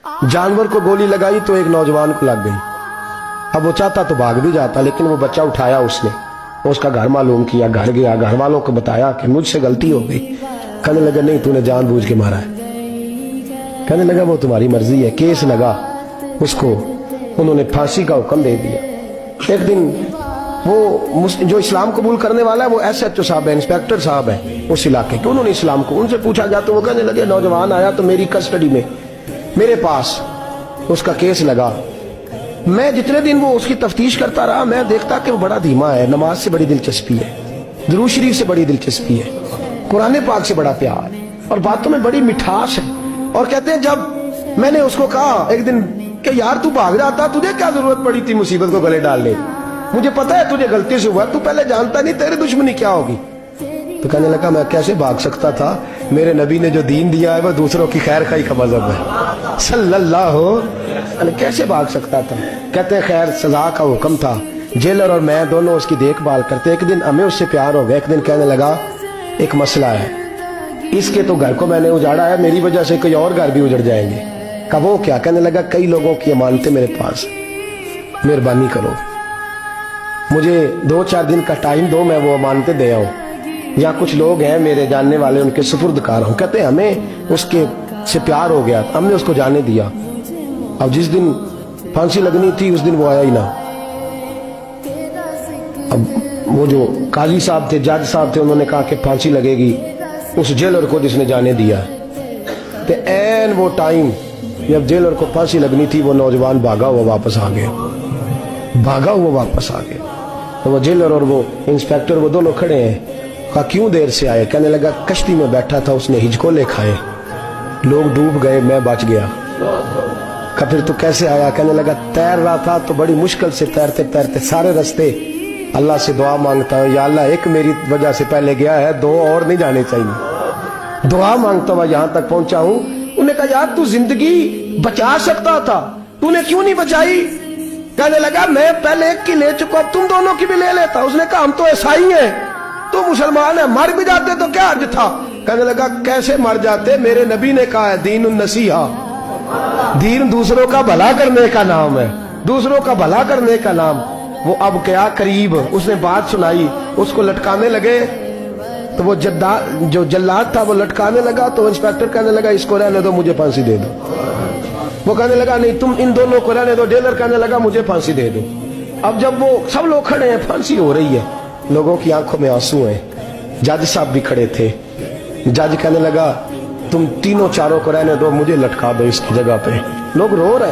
जानवर को गोली लगाई तो एक नौजवान को लग गई। अब वो चाहता तो भाग भी जाता, लेकिन वो बच्चा उठाया उसने, उसका घर मालूम किया, घर गया, घर वालों को बताया कि मुझसे गलती हो गई। कहने लगा नहीं, तूने जानबूझ के मारा है। कहने लगा वो तुम्हारी मर्जी है। केस लगा, उसको उन्होंने फांसी का हुक्म दे दिया। एक दिन वो जो इस्लाम कबूल करने वाला है वो SHO साहब है, इंस्पेक्टर साहब है उस इलाके के, उन्होंने इस्लाम को उनसे पूछा गया तो वो कहने लगे नौजवान आया तो मेरी कस्टडी में मेरे पास उसका केस लगा। मैं जितने दिन वो उसकी तफ्तीश करता रहा, मैं देखता कि वो बड़ा धीमा है, नमाज से बड़ी दिलचस्पी है, दुरूद शरीफ से बड़ी दिलचस्पी है, कुरान पाक से बड़ा प्यार है और बातों में बड़ी मिठास है। और कहते हैं जब मैंने उसको कहा एक दिन कि यार तू भाग जाता, तुझे क्या जरूरत पड़ी थी मुसीबत को गले डालने, मुझे पता है तुझे गलती से हुआ, तू पहले जानता नहीं तेरी दुश्मनी क्या होगी। तो कहने लगा मैं कैसे भाग सकता था, मेरे नबी ने जो दीन दिया है वो दूसरों की खैर खाई का मजहब है सल्लल्लाहु अलैहि, कैसे भाग सकता था। कहते हैं खैर सजा का हुक्म था, जेलर और मैं दोनों उसकी देखभाल करते। एक दिन हमें उससे प्यार हो गया, एक दिन कहने लगा एक मसला है, इसके तो घर को मैंने उजाड़ा है, मेरी वजह से कोई और घर भी उजड़ जाएंगे। कहा वो क्या। कहने लगा कई लोगों की अमानतें मेरे पास, मेहरबानी करो, मुझे 2-4 दिन का टाइम दो, मैं वो अमानतें दे आऊं। यहाँ कुछ लोग हैं मेरे जानने वाले, उनके सुपुर्द कार हूं। कहते हैं हमें उसके से प्यार हो गया, हमने उसको जाने दिया। अब जिस दिन फांसी लगनी थी उस दिन वो आया ही ना। अब वो जो काजी साहब थे, जज साहब थे, उन्होंने कहा कि फांसी लगेगी उस जेलर को जिसने जाने दिया। तो ऐन वो टाइम जब जेलर को फांसी लगनी थी वो नौजवान भागा हुआ वापस आ गया, भागा हुआ वापस आ गया। तो वो जेलर और वो इंस्पेक्टर वो दोनों खड़े हैं। कहा क्यों देर से आए। कहने लगा कश्ती में बैठा था, उसने हिचकोले खाए, लोग डूब गए, मैं बच गया। कहा फिर तो कैसे आया। कहने लगा तैर रहा था तो बड़ी मुश्किल से तैरते तैरते सारे रास्ते अल्लाह से दुआ मांगता हूँ, या अल्लाह एक मेरी वजह से पहले गया है, 2 और नहीं जाने चाहिए, दुआ मांगता हुआ यहाँ तक पहुंचा हूँ। उन्होंने कहा यार तू जिंदगी बचा सकता था, तूने क्यों नहीं बचाई। कहने लगा मैं पहले एक की ले चुका, तुम दोनों की भी ले लेता। उसने कहा हम तो ईसाई हैं, तू मुसलमान है, मर भी जाते तो क्या अर्ज था। कहने लगा कैसे मर जाते, मेरे नबी ने कहा है दीन नसीहा, दीन दूसरों का भला करने का नाम है, दूसरों का भला करने का नाम। वो अब क्या करीब उसने बात सुनाई, उसको लटकाने लगे तो वो जो जल्लाद था वो लटकाने लगा। तो इंस्पेक्टर कहने लगा इसको रहने दो, मुझे फांसी दे दो। वो कहने लगा नहीं तुम इन दोनों को रहने दो। जेलर कहने लगा मुझे फांसी दे दो। अब जब वो सब लोग खड़े हैं, फांसी हो रही है, लोगों की आंखों में आंसू हैं, जज साहब भी खड़े थे। जज कहने लगा तुम तीनों चारों को रहने दो, मुझे लटका दो इसकी जगह पे। लोग रो रहे,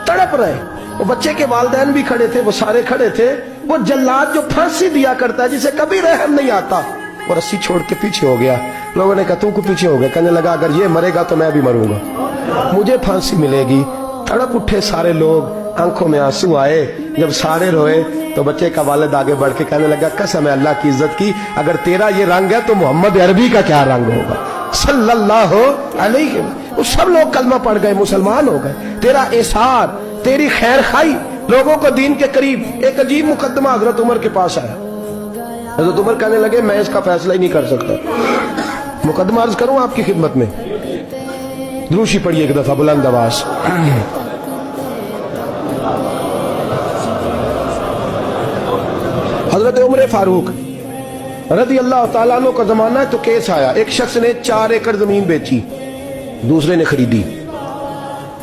तड़प रहे, वो बच्चे के वालिदैन भी खड़े थे, वो सारे खड़े थे। वो जल्लाद जो फांसी दिया करता है, जिसे कभी रहम नहीं आता, वो रस्सी छोड़ के पीछे हो गया। लोगों ने कहा तू को पीछे हो गया। कहने लगा अगर ये मरेगा तो मैं भी मरूंगा, मुझे फांसी मिलेगी। तड़प उठे सारे लोग, आंखों में आंसू आए। जब सारे रोए तो बच्चे का वालिद आगे बढ़ के कहने लगा कसम है अल्लाह की इज्जत की, अगर तेरा ये रंग है तो मोहम्मद अरबी का क्या रंग होगा सल्लल्लाहु अलैहि। वो सब लोग कलमा पढ़ गए, मुसलमान हो गए। तेरा एसार, तेरी खैर खाई लोगों को दीन के करीब। एक अजीब मुकदमा हजरत उमर के पास आया। हजरत उमर कहने लगे मैं इसका फैसला ही नहीं कर सकता। मुकदमा अर्ज करूं आपकी खिदमत में, द्रूशी पढ़िए एक दफा बुलंद आवाज। हजरत उमर फारूक रज़ी अल्लाह ताला अन्हु का जमाना है तो केस आया। एक शख्स ने 4 एकड़ जमीन बेची, दूसरे ने खरीदी।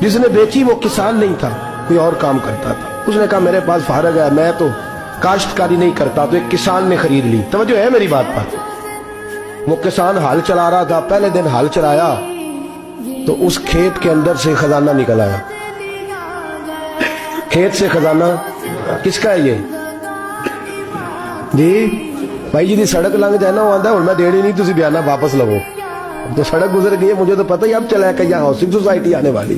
जिसने बेची वो किसान नहीं था, कोई और काम करता था। उसने कहा मेरे पास फारग है, मैं तो काश्तकारी नहीं करता, तो एक किसान ने खरीद ली। तवज्जो है मेरी बात पर। वो किसान हल चला रहा था, पहले दिन हल चलाया तो उस खेत के अंदर से खजाना निकल आया। खेत से खजाना किसका है ये जी भाई जी दी सड़क लंघ जाए ना, वो आंदा मैं देनी नहीं, तुसी बयाना वापस लवो। तो सड़क गुजर गई है, मुझे तो पता ही अब चला कि यहाँ हाउसिंग सोसाइटी आने वाली,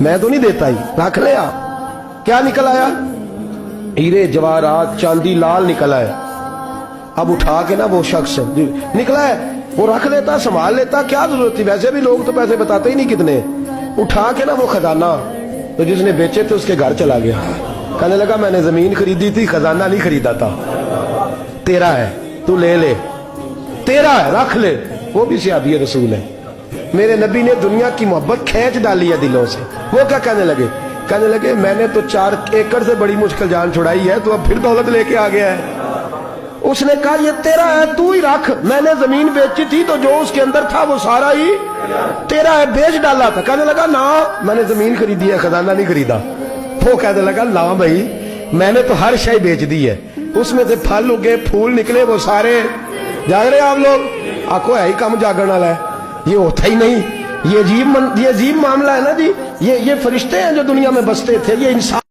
मैं तो नहीं देता ही, रख ले आप। क्या निकल आया, हीरे जवाहरात चांदी लाल निकल आया। अब उठा के ना वो शख्स निकला है वो रख लेता, संभाल लेता, क्या जरूरत थी, वैसे भी लोग तो पैसे बताते ही नहीं कितने। उठा के ना वो खजाना तो जिसने बेचे थे उसके घर चला गया। कहने लगा मैंने जमीन खरीदी थी, खजाना नहीं खरीदा था, तेरा है, तू ले ले, तेरा है रख ले। वो भी सहाबी रसूल है। میرے نبی نے دنیا کی محبت کھینچ ڈالی ہے دلوں سے. وہ کیا کہنے لگے میں نے تو 4 ایکڑ سے بڑی مشکل جان چھڑائی ہے, تو اب پھر دولت لے کے آ گیا ہے. اس نے کہا یہ تیرا ہے, تو ہی رکھ, میں نے زمین بیچی تھی تو جو اس کے اندر تھا وہ سارا ہی تیرا ہے, بیچ ڈالا تھا. کہنے لگا نا میں نے زمین خریدی ہے, خزانہ نہیں خریدا. وہ کہنے لگا لا بھائی میں نے تو ہر شے بیچ دی ہے, اس میں سے پھل اگے پھول نکلے وہ سارے. جاگ رہے آپ لوگ؟ آنکھوں ہے ہی کم جاگن والا ہے, یہ ہوتا ہی نہیں. یہ عجیب معاملہ ہے نا جی. یہ فرشتے ہیں جو دنیا میں بستے تھے, یہ انسان